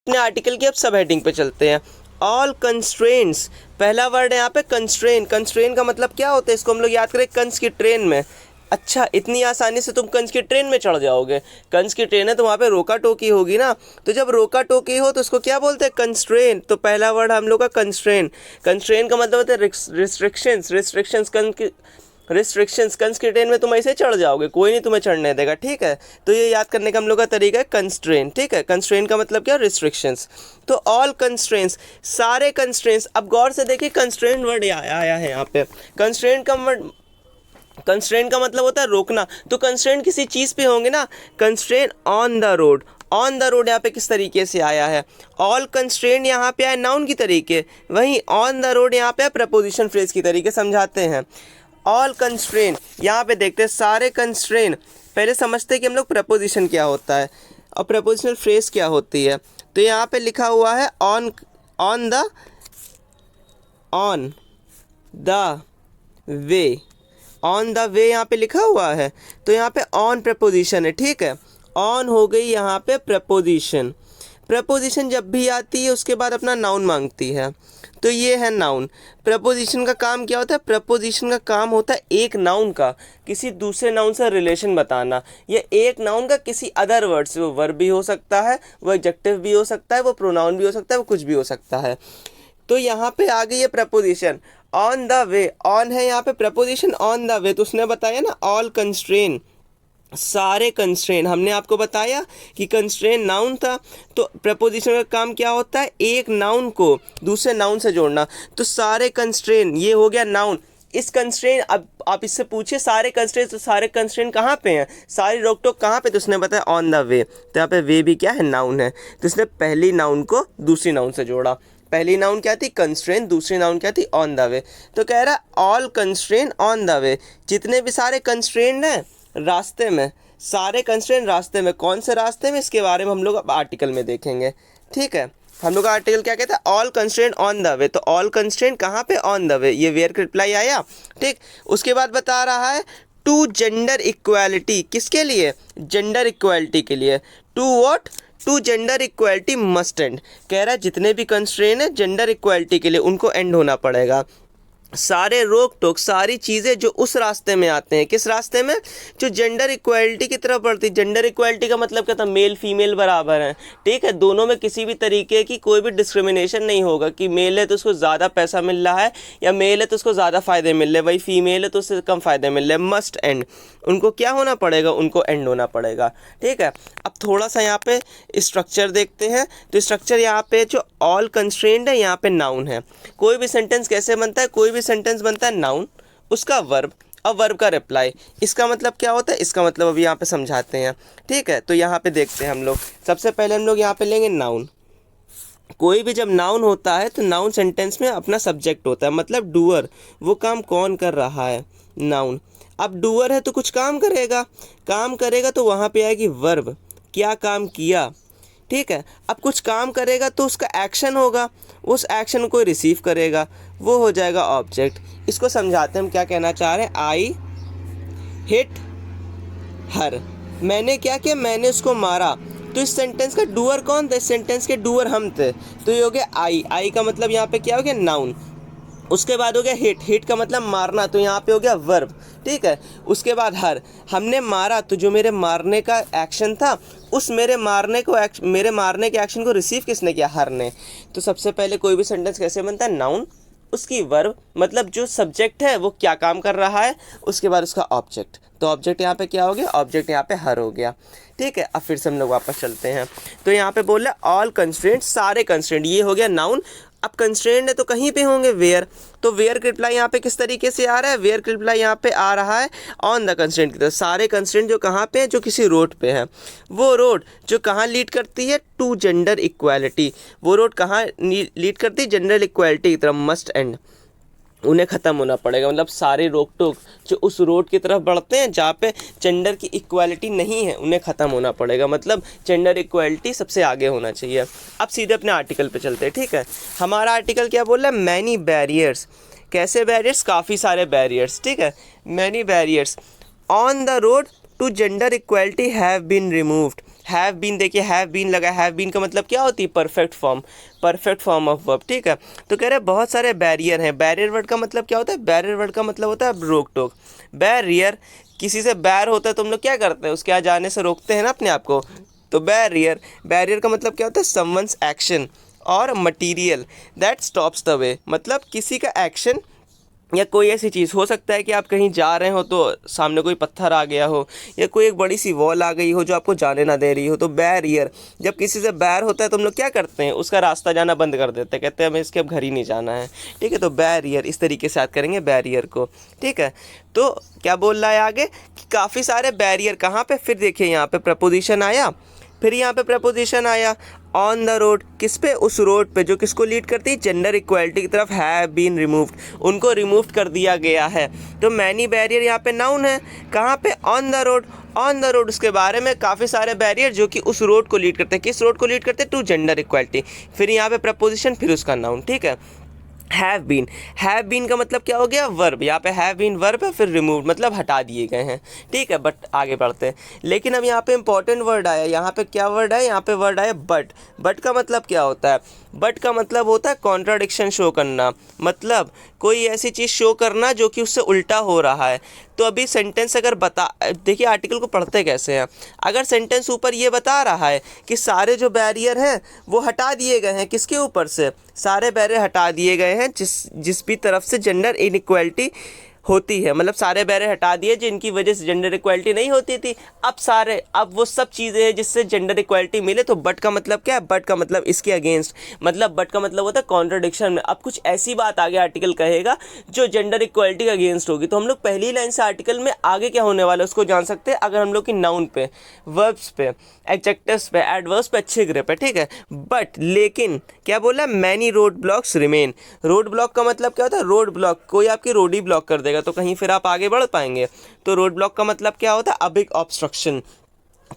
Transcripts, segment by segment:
अपने आर्टिकल की अब सब हेडिंग पे चलते हैं। ऑल कंस्ट्रेंट्स, पहला वर्ड है यहाँ पे कंस्ट्रेन। कंस्ट्रेन का मतलब क्या होता है, इसको हम लोग याद करें कंस की ट्रेन में। अच्छा, इतनी आसानी से तुम कंस की ट्रेन में चढ़ जाओगे? कंस की ट्रेन है तो वहाँ पे रोका टोकी होगी ना, तो जब रोका टोकी हो तो उसको क्या बोलते हैं, कंस्ट्रेन। तो पहला वर्ड हम लोग का कंस्ट्रेन। कंस्ट्रेन का मतलब होता है रिस्ट्रिक्शंस। रिस्ट्रिक्शंस कंस की ट्रेन में तुम ऐसे चढ़ जाओगे, कोई नहीं तुम्हें चढ़ने देगा, ठीक है। तो ये याद करने का हम लोग का तरीका है कंस्ट्रेन, ठीक है। कंस्ट्रेन का मतलब क्या, रिस्ट्रिक्शंस। तो ऑल कंस्ट्रेंट्स, सारे कंस्ट्रेंट्स। अब गौर से देखिए कंस्ट्रेंट वर्ड आया है यहाँ पे। कंस्ट्रेंट का मतलब होता है रोकना। तो कंस्ट्रेंट किसी चीज़ पे होंगे ना। Constraint on the road, on the road यहाँ पे किस तरीके से आया है, ऑल कंस्ट्रेंट यहाँ पे आया नाउन की तरीके, वहीं ऑन द रोड यहाँ पे प्रपोजिशन फ्रेज की तरीके समझाते हैं। ऑल कंस्ट्रेंट यहाँ पे देखते हैं, सारे कंस्ट्रेंट। पहले समझते हैं कि हम लोग प्रपोजिशन क्या होता है और प्रपोजिशनल फ्रेज क्या होती है। तो यहाँ पे लिखा हुआ है on the way, on the वे यहाँ पे लिखा हुआ है। तो यहाँ पे ऑन प्रपोजिशन है, ठीक है। ऑन हो गई यहाँ पे प्रपोजिशन। प्रपोजिशन जब भी आती है उसके बाद अपना नाउन मांगती है, तो ये है नाउन। प्रपोजिशन का काम क्या होता है, प्रपोजिशन का काम होता है एक नाउन का किसी दूसरे नाउन से रिलेशन बताना, या एक नाउन का किसी अदर वर्ड से। वो वर्ब भी हो सकता है, वो एडजेक्टिव भी हो सकता है, वो प्रोनाउन भी हो सकता है, वो कुछ भी हो सकता है। तो यहाँ पे आ गई है preposition on the way. On है यहाँ पे प्रपोजिशन ऑन द वे, तो उसने बताया ना ऑल कंस्ट्रेन, सारे कंस्ट्रेन। हमने आपको बताया कि कंस्ट्रेन नाउन था, तो प्रपोजिशन का काम क्या होता है, एक नाउन को दूसरे नाउन से जोड़ना। तो सारे कंस्ट्रेन ये हो गया नाउन। इस कंस्ट्रेन, अब आप इससे पूछिए सारे कंस्ट्रेन, तो सारे कंस्ट्रेन कहाँ पे हैं, सारी रोक टोक कहाँ पे, तो उसने बताया ऑन द वे। तो यहाँ पे वे भी क्या है, नाउन है। तो इसने पहली नाउन को दूसरी नाउन से जोड़ा। पहली नाउन क्या थी, कंस्ट्रेन, दूसरी नाउन क्या थी, ऑन द वे। तो कह रहा है all constrain on the way, जितने भी सारे कंस्ट्रेन हैं रास्ते में, सारे कंस्ट्रेंट रास्ते में। कौन से रास्ते में, इसके बारे में हम लोग अब आर्टिकल में देखेंगे, ठीक है। हम लोग का आर्टिकल क्या कहता है, ऑल कंस्ट्रेंट ऑन द वे। तो ऑल कंस्ट्रेंट कहाँ पे, ऑन द वे, ये वेयर का रिप्लाई आया, ठीक। उसके बाद बता रहा है टू जेंडर इक्वालिटी, किसके लिए, जेंडर इक्वालिटी के लिए। To what, to gender equality must end. कह रहा है जितने भी कंस्ट्रेंट है जेंडर इक्वालिटी के लिए उनको एंड होना पड़ेगा। सारे रोक टोक, सारी चीज़ें जो उस रास्ते में आते हैं, किस रास्ते में, जो जेंडर इक्वालिटी की तरफ बढ़ती है। जेंडर इक्वालिटी का मतलब क्या था, मेल फीमेल बराबर हैं, ठीक है। दोनों में किसी भी तरीके की कोई भी डिस्क्रिमिनेशन नहीं होगा कि मेल है तो उसको ज़्यादा पैसा मिल रहा है, या मेल है तो उसको ज़्यादा फ़ायदे मिल रहे हैं, वही फीमेल है तो उससे कम फ़ायदे मिल रहे हैं। मस्ट एंड, उनको क्या होना पड़ेगा, उनको एंड होना पड़ेगा, ठीक है। अब थोड़ा सा यहाँ पे स्ट्रक्चर देखते हैं। तो स्ट्रक्चर यहाँ पे जो ऑल कंस्ट्रेंट है यहाँ पे नाउन है। कोई भी सेंटेंस कैसे बनता है, कोई भी सेंटेंस बनता है नाउन, उसका वर्ब और वर्ब का रिप्लाई। इसका मतलब क्या होता है, इसका मतलब अभी यहाँ पे समझाते हैं, ठीक है। तो यहाँ पे देखते हैं हम लोग, सबसे पहले हम लोग यहाँ पे लेंगे नाउन। कोई भी जब नाउन होता है तो नाउन सेंटेंस में अपना सब्जेक्ट होता है, मतलब डूअर, वो काम कौन कर रहा है, नाउन। अब डूअर है तो कुछ काम करेगा, काम करेगा तो वहाँ पे आएगी वर्ब, क्या काम किया, ठीक है। अब कुछ काम करेगा तो उसका एक्शन होगा, उस एक्शन को रिसीव करेगा, वो हो जाएगा ऑब्जेक्ट। इसको समझाते हैं हम क्या कहना चाह रहे हैं। आई हिट हर, मैंने क्या किया, मैंने उसको मारा। तो इस सेंटेंस का डूअर कौन था, इस सेंटेंस के डूअर हम थे। तो ये हो गया आई, आई का मतलब यहाँ पे क्या हो गया, नाउन। उसके बाद हो गया हिट, हिट का मतलब मारना, तो यहाँ पे हो गया वर्ब, ठीक है। उसके बाद हर, हमने मारा, तो जो मेरे मारने का एक्शन था, उस मेरे मारने के एक्शन को रिसीव किसने किया, हर ने। तो सबसे पहले कोई भी सेंटेंस कैसे बनता है, नाउन, उसकी वर्ब, मतलब जो सब्जेक्ट है वो क्या काम कर रहा है, उसके बाद उसका ऑब्जेक्ट। तो ऑब्जेक्ट यहाँ पे क्या हो गया, ऑब्जेक्ट यहाँ पे हर हो गया, ठीक है। अब फिर से हम लोग वापस चलते हैं। तो यहाँ पे बोल रहे ऑल कंस्ट्रेंट, सारे कंस्ट्रेंट, ये हो गया नाउन। अब कंस्ट्रेंट है तो कहीं पे होंगे वेयर, तो वेयर का रिप्लाई यहाँ पे किस तरीके से आ रहा है, वेयर का रिप्लाई यहाँ पे आ रहा है ऑन द कंस्ट्रेंट की तरफ। सारे कंस्ट्रेंट जो कहाँ पे है, जो किसी रोड पे है, वो रोड जो कहाँ लीड करती है, टू जेंडर इक्वालिटी। वो रोड कहाँ लीड करती है, जेंडर इक्वालिटी की तरफ, मस्ट एंड, उन्हें ख़त्म होना पड़ेगा। मतलब सारे रोक टोक जो उस रोड की तरफ बढ़ते हैं जहाँ पे जेंडर की इक्वालिटी नहीं है, उन्हें ख़त्म होना पड़ेगा। मतलब जेंडर इक्वालिटी सबसे आगे होना चाहिए। अब सीधे अपने आर्टिकल पे चलते हैं, ठीक है। हमारा आर्टिकल क्या बोल रहा है, मैनी बैरियर्स। कैसे बैरियर्स, काफ़ी सारे बैरियर्स, ठीक है। Many barriers on the road to gender equality have been removed. Have been, देखिए हैव बीन लगा, हैव बीन का मतलब क्या होती है, परफेक्ट फॉर्म ऑफ वर्ब, ठीक है। तो कह रहे बहुत सारे बैरियर हैं। बैरियर वर्ड का मतलब क्या होता है, बैरियर वर्ड का मतलब होता है रोक टोक। बैरियर, किसी से बैर होता है तो हम लोग क्या करते हैं, उसके यहाँ जाने से रोकते हैं ना अपने आप को। तो बैरियर का मतलब क्या होता है, समवंस एक्शन और material that stops the way, मतलब किसी का एक्शन या कोई ऐसी चीज़ हो सकता है कि आप कहीं जा रहे हो तो सामने कोई पत्थर आ गया हो या कोई एक बड़ी सी वॉल आ गई हो जो आपको जाने ना दे रही हो। तो बैरियर, जब किसी से बैर होता है तो हम लोग क्या करते हैं, उसका रास्ता जाना बंद कर देते हैं, कहते हैं हमें इसके अब घर ही नहीं जाना है, ठीक है। तो बैरियर, इस तरीके से याद करेंगे बैरियर को, ठीक है। तो क्या बोल रहा है आगे कि काफ़ी सारे बैरियर कहाँ पे, फिर देखिए यहाँ पे प्रपोजिशन आया, फिर यहाँ पे प्रपोजिशन आया ऑन द रोड, किस पे, उस रोड पे जो किसको लीड करती है, जेंडर इक्वालिटी की तरफ, हैव बीन रिमूव्ड, उनको रिमूव कर दिया गया है। तो मैनी बैरियर यहाँ पे नाउन है, कहाँ पे, on the road. On the road, उसके बारे में काफ़ी सारे बैरियर जो कि उस रोड को लीड करते हैं, किस रोड को लीड करते हैं, टू जेंडर इक्वालिटी। फिर यहाँ पे प्रपोजिशन, फिर उसका नाउन, ठीक है। हैव बीन का मतलब क्या हो गया, वर्ब। यहाँ पे हैव बीन वर्ब है, फिर रिमूव मतलब हटा दिए गए हैं, ठीक है। बट आगे बढ़ते हैं, लेकिन अब यहाँ पे इंपॉर्टेंट वर्ड आया, यहाँ पे क्या वर्ड है, यहाँ पे वर्ड आया बट का मतलब क्या होता है, बट का मतलब होता है कॉन्ट्राडिक्शन शो करना, मतलब कोई ऐसी चीज़ शो करना जो कि उससे उल्टा हो रहा है। तो अभी सेंटेंस अगर देखिए आर्टिकल को पढ़ते कैसे हैं, अगर सेंटेंस ऊपर ये बता रहा है कि सारे जो बैरियर हैं वो हटा दिए गए हैं, किसके ऊपर से, सारे बैरियर हटा दिए गए हैं जिस भी तरफ से जेंडर इनइक्वालिटी होती है, मतलब सारे बैरियर हटा दिए जिनकी वजह से जेंडर इक्वालिटी नहीं होती थी, अब वो सब चीज़ें हैं जिससे जेंडर इक्वालिटी मिले। तो बट का मतलब क्या है, बट का मतलब इसके अगेंस्ट, मतलब बट का मतलब होता है कॉन्ट्रडिक्शन में। अब कुछ ऐसी बात आगे आर्टिकल कहेगा जो जेंडर इक्वालिटी के अगेंस्ट होगी। तो हम लोग पहली लाइन से आर्टिकल में आगे क्या होने वाला है उसको जान सकते हैं अगर हम लोग की नाउन पे, वर्ब्स पे, एडजेक्टिव्स पे, एडवर्ब्स पे अच्छे ग्रिप है, ठीक है। बट लेकिन क्या बोला, many road blocks remain. Road block का मतलब क्या होता है, रोड ब्लॉक, कोई आपकी रोड ही ब्लॉक कर देगा तो कहीं फिर आप आगे बढ़ पाएंगे। तो रोड ब्लॉक का मतलब क्या होता है, अ बिग ऑब्स्ट्रक्शन,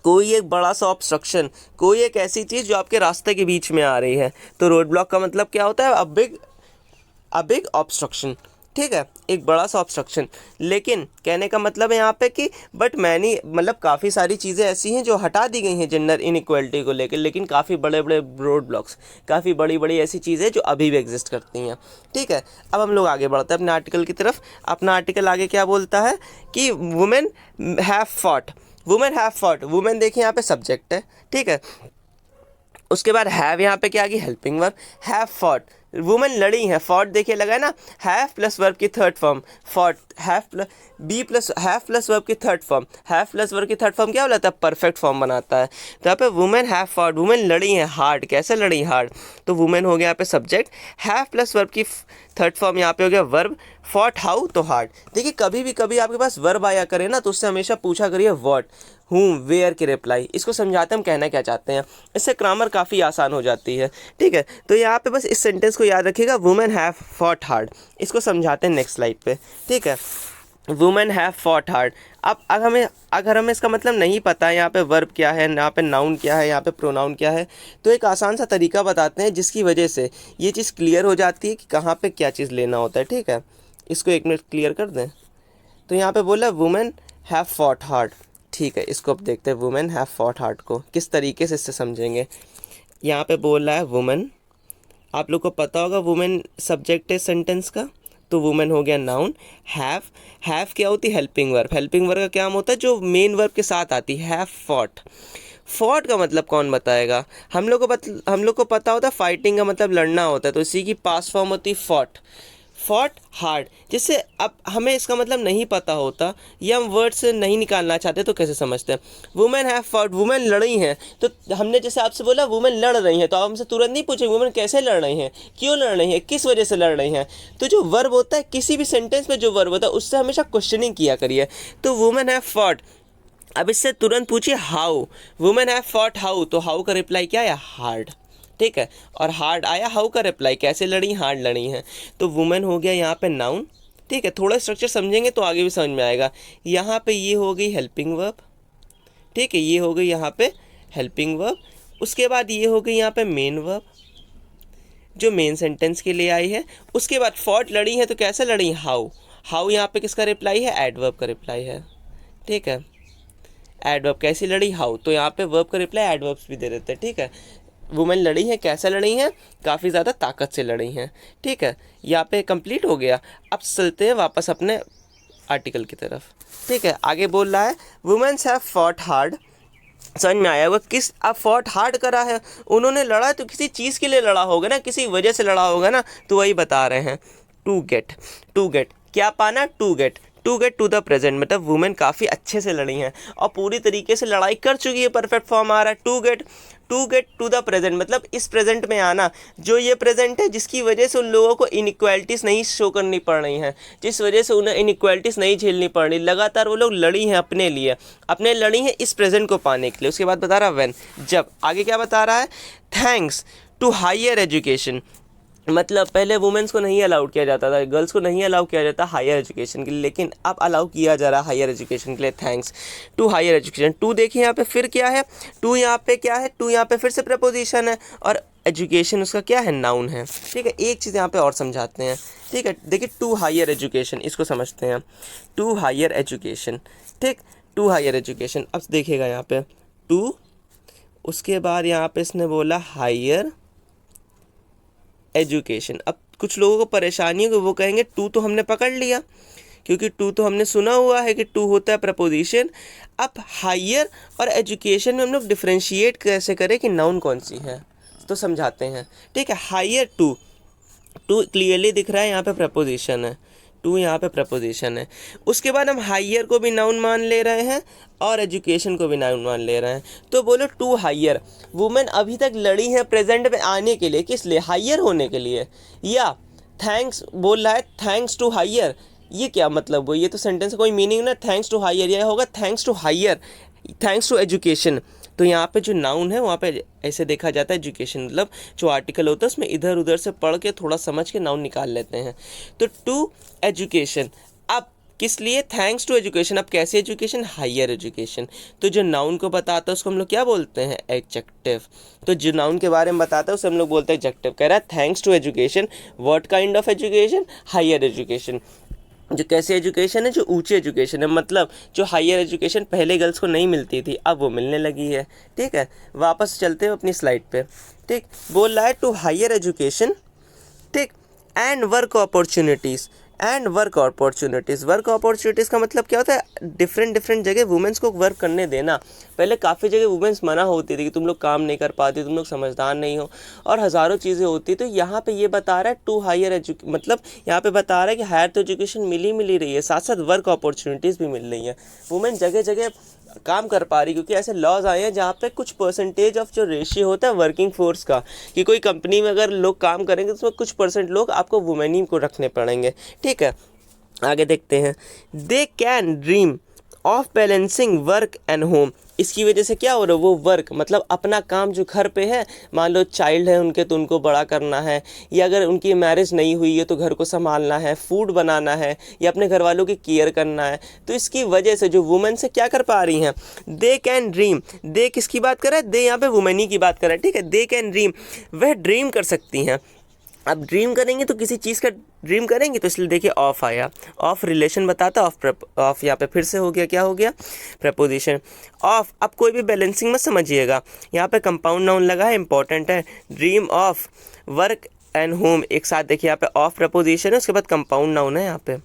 कोई एक बड़ा सा ऑब्स्ट्रक्शन, कोई एक ऐसी चीज़ जो आपके रास्ते के बीच में आ रही है। तो रोड ब्लॉक का मतलब क्या होता है, अ बिग ऑब्स्ट्रक्शन, ठीक है, एक बड़ा सा ऑब्स्ट्रक्शन। लेकिन कहने का मतलब है यहाँ पे कि बट मैनी, मतलब काफ़ी सारी चीज़ें ऐसी हैं जो हटा दी गई हैं जेंडर इनइक्वालिटी को लेकर, लेकिन काफ़ी बड़े बड़े रोड ब्लॉक्स, काफ़ी बड़ी बड़ी ऐसी चीज़ें जो अभी भी एग्जिस्ट करती हैं, ठीक है। अब हम लोग आगे बढ़ते हैं अपने आर्टिकल की तरफ। अपना आर्टिकल आगे क्या बोलता है कि वुमेन हैव फॉट, वुमेन देखिए यहाँ पे सब्जेक्ट है, ठीक है। उसके बाद हैव यहाँ पे क्या आ गई, helping verb, have fought, women लड़ी है, फॉट देखिए लगा है ना, हैव प्लस वर्ब की third form, fought, have plus verb की third form, have plus verb की थर्ड फॉर्म क्या बोला, परफेक्ट फॉर्म बनाता है। तो यहाँ पे वुमेन हैव फॉट, वुमेन लड़ी है हार्ड, कैसे लड़ी हार्ड, तो वुमेन हो गया यहाँ पे सब्जेक्ट, हैव प्लस वर्ब की थर्ड फॉर्म यहाँ पे हो गया वर्ब, फॉट हाउ तो हार्ड। देखिए कभी आपके पास वर्ब आया करे ना तो उससे हमेशा पूछा करिए व्हाट, हूम, वेयर के रिप्लाई, इसको समझाते हम कहना क्या चाहते हैं, इससे ग्रामर काफ़ी आसान हो जाती है, ठीक है। तो यहाँ पे बस इस सेंटेंस को याद रखिएगा, वुमेन हैव फॉट हार्ड, इसको समझाते हैं नेक्स्ट स्लाइड पे, ठीक है। Women have fought hard. अब अगर हमें इसका मतलब नहीं पता है यहाँ पे वर्ब क्या है, यहाँ पे नाउन क्या है, यहाँ पे प्रोनाउन क्या है, तो एक आसान सा तरीका बताते हैं जिसकी वजह से ये चीज़ क्लियर हो जाती है कि कहाँ पे क्या चीज़ लेना होता है, ठीक है। इसको एक मिनट क्लियर कर दें। तो यहाँ पे बोला वुमेन हैव फॉट हार्ड, ठीक है। इसको अब देखते हैं वुमेन हैव फॉट हार्ड को किस तरीके से इससे समझेंगे। यहाँ पे बोल रहा है वुमेन, आप लोग को पता होगा वुमेन सब्जेक्ट है सेंटेंस का, तो वुमेन हो गया नाउन। हैव क्या होती है, हेल्पिंग वर्ब, हेल्पिंग वर्ब का क्या होता है जो मेन वर्ब के साथ आती है, हैव फॉट का मतलब कौन बताएगा, हम लोग को पता होता है फाइटिंग का मतलब लड़ना होता है, तो इसी की पास्ट फॉर्म होती है फॉट हार्ड। जिससे अब हमें इसका मतलब नहीं पता होता या हम वर्ड से नहीं निकालना चाहते तो कैसे समझते हैं, वुमेन हैव फॉट, वुमेन लड़ी हैं, तो हमने जैसे आपसे बोला वुमेन लड़ रही हैं, तो आप हमसे तुरंत नहीं पूछे वुमेन कैसे लड़ रही हैं, क्यों लड़ रही हैं, किस वजह से लड़ रही हैं। तो जो वर्ब होता है, किसी भी सेंटेंस में जो वर्ब होता है उससे हमेशा क्वेश्चनिंग किया करिए। तो वुमेन हैव फॉट, अब इससे तुरंत पूछिए how, women have fought how, तो हाउ का रिप्लाई क्या है, हार्ड, ठीक है। और हार्ड आया, हाउ का रिप्लाई कैसे लड़ी, हार्ड लड़ी हैं। तो वुमेन हो गया यहाँ पे नाउन, ठीक है। थोड़ा स्ट्रक्चर समझेंगे तो आगे भी समझ में आएगा। यहाँ पे ये हो गई हेल्पिंग वर्ब, ठीक है, ये हो गई यहाँ पे हेल्पिंग वर्ब। उसके बाद ये हो गई यहाँ पे मेन वर्ब जो मेन सेंटेंस के लिए आई है। उसके बाद फॉट लड़ी है तो कैसे लड़ी, हाउ यहाँ पे किसका रिप्लाई है, एडवर्ब का रिप्लाई है, ठीक है, एडवर्ब कैसी लड़ी, हाउ, तो यहाँ पे वर्ब का रिप्लाई एडवर्ब्स भी दे देते हैं, ठीक है। वुमेन लड़ी हैं, कैसे लड़ी हैं, काफ़ी ज़्यादा ताकत से लड़ी हैं, ठीक है। यहाँ पे कंप्लीट हो गया। अब चलते हैं वापस अपने आर्टिकल की तरफ, ठीक है। आगे बोल रहा है वुमेन्स हैव फॉट हार्ड, समझ में आया होगा किस अब फॉट हार्ड करा है, उन्होंने लड़ा तो किसी चीज़ के लिए लड़ा होगा ना, किसी वजह से लड़ा होगा ना, तो वही बता रहे हैं। टू गेट क्या पाना, to get to the present, मतलब वुमेन काफ़ी अच्छे से लड़ी हैं और पूरी तरीके से लड़ाई कर चुकी है, परफेक्ट फॉर्म आ रहा है। To get to the present मतलब इस प्रेजेंट में आना, जो ये प्रेजेंट है जिसकी वजह से उन लोगों को इनइक्वालिटीज़ नहीं शो करनी पड़ रही हैं, जिस वजह से उन्हें इनइक्वालिटीज़ नहीं झेलनी पड़ रही, लगातार वो लोग लड़ी हैं अपने लिए, अपने लड़ी हैं इस प्रेजेंट को पाने के लिए। उसके बाद बता रहा व्हेन, जब। आगे क्या बता रहा है, थैंक्स टू हायर एजुकेशन, मतलब पहले वुमेन्स को नहीं अलाउड किया जाता था, गर्ल्स को नहीं अलाउ किया जाता हायर एजुकेशन के लिए, लेकिन अब अलाउ किया जा रहा है हायर एजुकेशन के लिए, thanks to higher education. To देखिए यहाँ पे फिर क्या है, टू यहाँ पे क्या है, टू यहाँ पे फिर से प्रपोजिशन है और एजुकेशन उसका क्या है, नाउन है, ठीक है। एक चीज़ यहाँ पे और समझाते हैं, ठीक है। देखिए टू हायर एजुकेशन, इसको समझते हैं, टू हायर एजुकेशन, ठीक, टू हायर एजुकेशन। अब देखिएगा यहाँ पे टू, उसके बाद यहाँ पे इसने बोला हायर एजुकेशन। अब कुछ लोगों को परेशानी है, वो कहेंगे टू तो हमने पकड़ लिया, क्योंकि टू तो हमने सुना हुआ है कि टू होता है प्रपोजिशन। अब हायर और एजुकेशन में हम लोग डिफ्रेंशिएट कैसे करें कि नाउन कौन सी है, तो समझाते हैं, ठीक है। हायर टू क्लियरली दिख रहा है यहाँ पे प्रपोजिशन है, टू यहाँ पे प्रपोजिशन है। उसके बाद हम हायर को भी नाउन मान ले रहे हैं और एजुकेशन को भी नाउन मान ले रहे हैं, तो बोलो टू हायर, वुमेन अभी तक लड़ी है प्रेजेंट में आने के लिए, किस लिए, हायर होने के लिए। या थैंक्स बोल रहा है, थैंक्स टू हायर, ये क्या मतलब हुआ, ये तो सेंटेंस का कोई मीनिंग ना, थैंक्स टू हायर, यह होगा thanks to higher, thanks to education. तो यहाँ पे जो नाउन है वहाँ पे ऐसे देखा जाता है एजुकेशन, मतलब जो आर्टिकल होता है उसमें इधर उधर से पढ़ के थोड़ा समझ के नाउन निकाल लेते हैं। तो टू एजुकेशन, अब किस लिए, थैंक्स टू एजुकेशन। अब कैसे एजुकेशन, हायर एजुकेशन। तो जो नाउन को बताता है उसको हम लोग क्या बोलते हैं, एडजेक्टिव। तो जो नाउन के बारे में बताता है उसे हम लोग बोलते हैं एडजेक्टिव। कह रहा है thanks to education, what kind of education, higher education. जो कैसे एजुकेशन है, जो ऊंची एजुकेशन है, मतलब जो हायर एजुकेशन पहले गर्ल्स को नहीं मिलती थी अब वो मिलने लगी है, ठीक है। वापस चलते हैं अपनी स्लाइड पे, ठीक। बोल रहा है टू हायर एजुकेशन, ठीक, and work opportunities, work opportunities का मतलब क्या होता है, डिफरेंट जगह वुमेंस को वर्क करने देना। पहले काफ़ी जगह वुमेंस मना होती थी कि तुम लोग काम नहीं कर पाती, तुम लोग समझदार नहीं हो, और हज़ारों चीज़ें होती। तो यहाँ पे ये बता रहा है टू हायर मतलब यहाँ पे बता रहा है कि हायर तो एजुकेशन मिल ही रही है, साथ साथ वर्क अपॉर्चुनिटीज़ भी मिल रही है, वुमेन जगह जगह काम कर पा रही, क्योंकि ऐसे लॉज आए हैं जहाँ पे कुछ परसेंटेज ऑफ जो रेशियो होता है वर्किंग फोर्स का, कि कोई कंपनी में अगर लोग काम करेंगे तो उसमें कुछ परसेंट लोग आपको वुमेन ही को रखने पड़ेंगे, ठीक है। आगे देखते हैं, they can dream of balancing work and home. इसकी वजह से क्या हो रहा है, वो वर्क मतलब अपना काम जो घर पे है, मान लो चाइल्ड है उनके तो उनको बड़ा करना है, या अगर उनकी मैरिज नहीं हुई है तो घर को संभालना है, फूड बनाना है, या अपने घर वालों की केयर करना है। तो इसकी वजह से जो वुमेन से क्या कर पा रही हैं, दे कैन ड्रीम। दे किसकी बात कर रहा है, दे यहाँ पे वुमेन ही की बात कर रहा है, ठीक है। दे कैन ड्रीम, वह ड्रीम कर सकती हैं। अब ड्रीम करेंगे तो किसी चीज़ का ड्रीम करेंगे, तो इसलिए देखिए ऑफ आया, ऑफ रिलेशन बताता, ऑफ यहाँ पे फिर से हो गया, क्या हो गया, प्रपोजिशन ऑफ। अब कोई भी बैलेंसिंग मत समझिएगा, यहाँ पे कंपाउंड नाउन लगा है, इंपॉर्टेंट है। Dream of work and home, एक साथ देखिए यहाँ पे ऑफ प्रपोजिशन है, उसके बाद कंपाउंड नाउन है यहाँ पे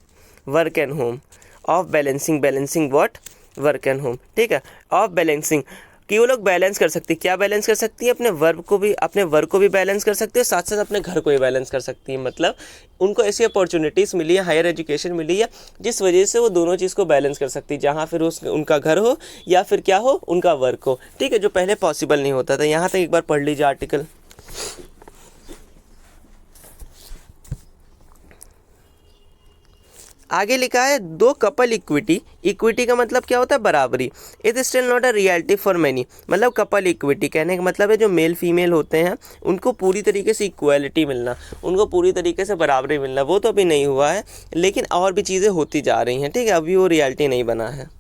work and home. Of balancing what, work and home, ठीक है। ऑफ बैलेंसिंग कि वो लोग बैलेंस कर सकती है, क्या बैलेंस कर सकती है, अपने वर्क को भी बैलेंस कर सकती है, साथ साथ अपने घर को भी बैलेंस कर सकती है। मतलब उनको ऐसी अपॉर्चुनिटीज़ मिली है, हायर एजुकेशन मिली है, जिस वजह से वो दोनों चीज़ को बैलेंस कर सकती है, जहाँ फिर उनका घर हो या फिर क्या हो, उनका वर्क हो, ठीक है, जो पहले पॉसिबल नहीं होता था। यहाँ तक एक बार पढ़ लीजिए आर्टिकल। आगे लिखा है दो कपल इक्विटी का मतलब क्या होता है, बराबरी। It still not a reality for many, मतलब कपल इक्विटी कहने का मतलब है जो मेल फीमेल होते हैं उनको पूरी तरीके से इक्वालिटी मिलना, उनको पूरी तरीके से बराबरी मिलना, वो तो अभी नहीं हुआ है, लेकिन और भी चीज़ें होती जा रही हैं, ठीक है, अभी वो रियलिटी नहीं बना है।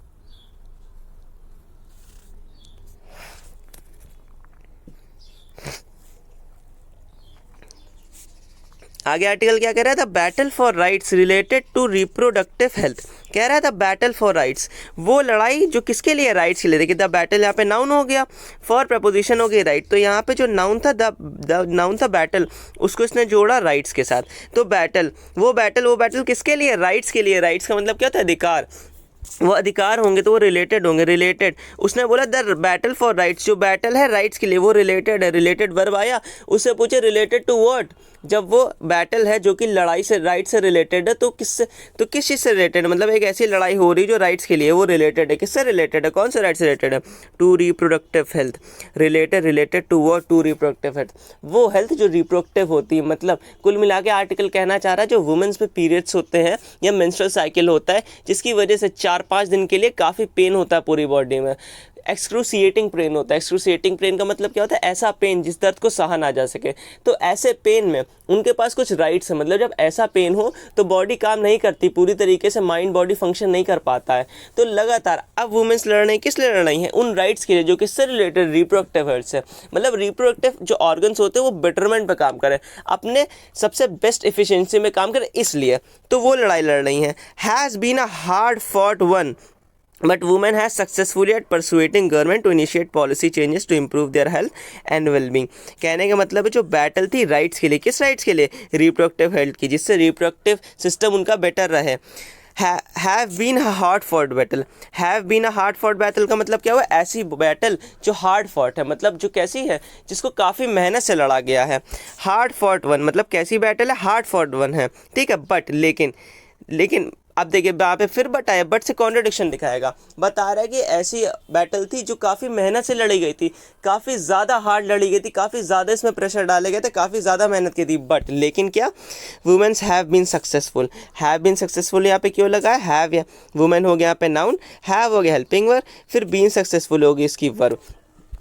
आगे आर्टिकल क्या कह रहा है, the battle for rights related to reproductive health, कह रहा है द बैटल फॉर राइट्स, वो लड़ाई जो किसके लिए, राइट्स के लिए। देखिए द बैटल यहाँ पे नाउन हो गया, फॉर प्रपोजिशन हो गई राइट, तो यहाँ पे जो नाउन था द नाउन था बैटल, उसको इसने जोड़ा राइट्स के साथ। तो बैटल वो किसके लिए, राइट्स के लिए। राइट्स का मतलब क्या होता है, अधिकार। वो अधिकार होंगे तो वो रिलेटेड होंगे, रिलेटेड। उसने बोला द बैटल फॉर राइट्स, जो बैटल है राइट्स के लिए वो रिलेटेड है। रिलेटेड वर्ब आया, उससे पूछे रिलेटेड टू व्हाट, जब वो बैटल है जो कि लड़ाई से, राइट से रिलेटेड है, तो किस चीज़ से रिलेटेड है, मतलब एक ऐसी लड़ाई हो रही जो राइट्स के लिए, वो रिलेटेड है। किससे रिलेटेड है, कौन से राइट से रिलेटेड है, to reproductive health. Related to what, to reproductive health, वो हेल्थ जो रिप्रोडक्टिव होती है। मतलब कुल मिला के आर्टिकल कहना चाह रहा है जो वुमेन्स पे पीरियड्स होते हैं या मेंस्ट्रुअल साइकिल होता है, जिसकी वजह से 4-5 दिन के लिए काफ़ी पेन होता है पूरी बॉडी में, एक्सक्रूसिएटिंग पेन होता है। एक्सक्रूसिएटिंग पेन का मतलब क्या होता है, ऐसा पेन जिस दर्द को सहा ना जा सके। तो ऐसे पेन में उनके पास कुछ राइट्स है, मतलब जब ऐसा पेन हो तो बॉडी काम नहीं करती पूरी तरीके से, माइंड बॉडी फंक्शन नहीं कर पाता है। तो लगातार अब वुमेन्स लड़ रही, किस लिए लड़ रही हैं, उन राइट्स के लिए जो किससे रिलेटेड, रिप्रोडक्टिव हेल्थ से। मतलब रिप्रोडक्टिव जो ऑर्गन्स होते हैं वो बेटरमेंट पे काम करें, अपने सबसे बेस्ट एफिशिएंसी में काम करें, इसलिए तो वो लड़ाई लड़ रही हैं। Has been a hard fought one but women has successfully at persuading government to initiate policy changes to improve their health and well-being। कहने का मतलब है जो बैटल थी राइट्स के लिए, किस राइट्स के लिए, रिप्रोडक्टिव हेल्थ की, जिससे रिप्रोडक्टिव सिस्टम उनका बेटर रहे। Have been a hard fought battle, have been a hard fought battle का मतलब क्या हुआ, ऐसी बैटल जो हार्ड फॉट है, मतलब जो कैसी है, जिसको काफ़ी मेहनत से लड़ा गया है। हार्ड फॉट वन मतलब कैसी बैटल है, हार्ड फॉट वन है, ठीक है। बट लेकिन अब देखिए यहाँ पे फिर बट आया, बट से कॉन्ट्रडिक्शन दिखाएगा। बता रहा है कि ऐसी बैटल थी जो काफ़ी मेहनत से लड़ी गई थी, काफ़ी ज़्यादा हार्ड लड़ी गई थी, काफ़ी ज़्यादा इसमें प्रेशर डाले गए थे, काफ़ी ज़्यादा मेहनत की थी। बट लेकिन क्या, women's have been successful. Have been successful यहाँ पे क्यों लगा है, हैव या वुमेन हो गया यहाँ पे नाउन, हैव हो गया हेल्पिंग वर्ब, फिर बीन सक्सेसफुल होगी इसकी वर्ब।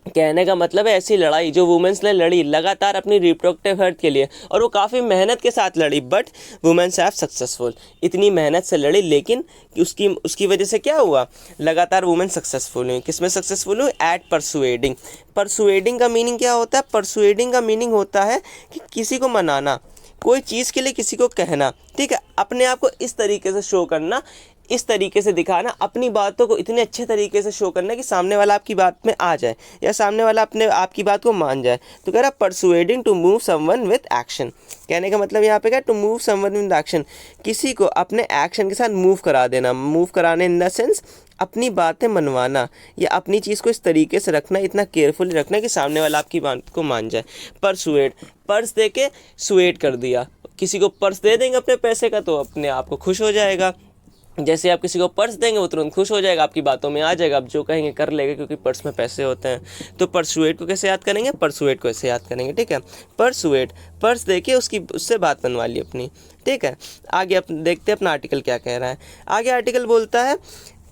कहने का मतलब है ऐसी लड़ाई जो वुमेन्स ने लड़ी लगातार अपनी रिप्रोडक्टिव हेल्थ के लिए, और वो काफ़ी मेहनत के साथ लड़ी, बट वुमेन्स हैव सक्सेसफुल, इतनी मेहनत से लड़ी, लेकिन उसकी वजह से क्या हुआ, लगातार वुमेन सक्सेसफुल हुई। किस में सक्सेसफुल हुई, एट परसुएडिंग। परसुएडिंग का मीनिंग क्या होता है, परसुएडिंग का मीनिंग होता है कि किसी को मनाना, कोई चीज़ के लिए किसी को कहना, ठीक है, अपने आप को इस तरीके से शो करना, इस तरीके से दिखाना, अपनी बातों को इतने अच्छे तरीके से शो करना कि सामने वाला आपकी बात में आ जाए या सामने वाला अपने आपकी बात को मान जाए। तो कह रहा persuading to move someone with action. कहने का मतलब यहाँ पे क्या, to move someone with action, किसी को अपने एक्शन के साथ मूव करा देना। मूव कराने इन द सेंस अपनी बातें मनवाना या अपनी चीज़ को इस तरीके से रखना, इतना केयरफुली रखना कि सामने वाला आपकी बात को मान जाए। परसुएड, पर्स दे के सुएड कर दिया। किसी को पर्स दे देंगे अपने पैसे का तो अपने आप को खुश हो जाएगा। जैसे आप किसी को पर्स देंगे वो तुरंत खुश हो जाएगा, आपकी बातों में आ जाएगा, आप जो कहेंगे कर लेगा, क्योंकि पर्स में पैसे होते हैं। तो परसुएड को कैसे याद करेंगे, परसुएड को ऐसे याद करेंगे, ठीक है। परसुएड, पर्स देके उससे बात बनवा ली अपनी, ठीक है। आगे देखते हैं अपना आर्टिकल क्या कह रहा है। आगे आर्टिकल बोलता है,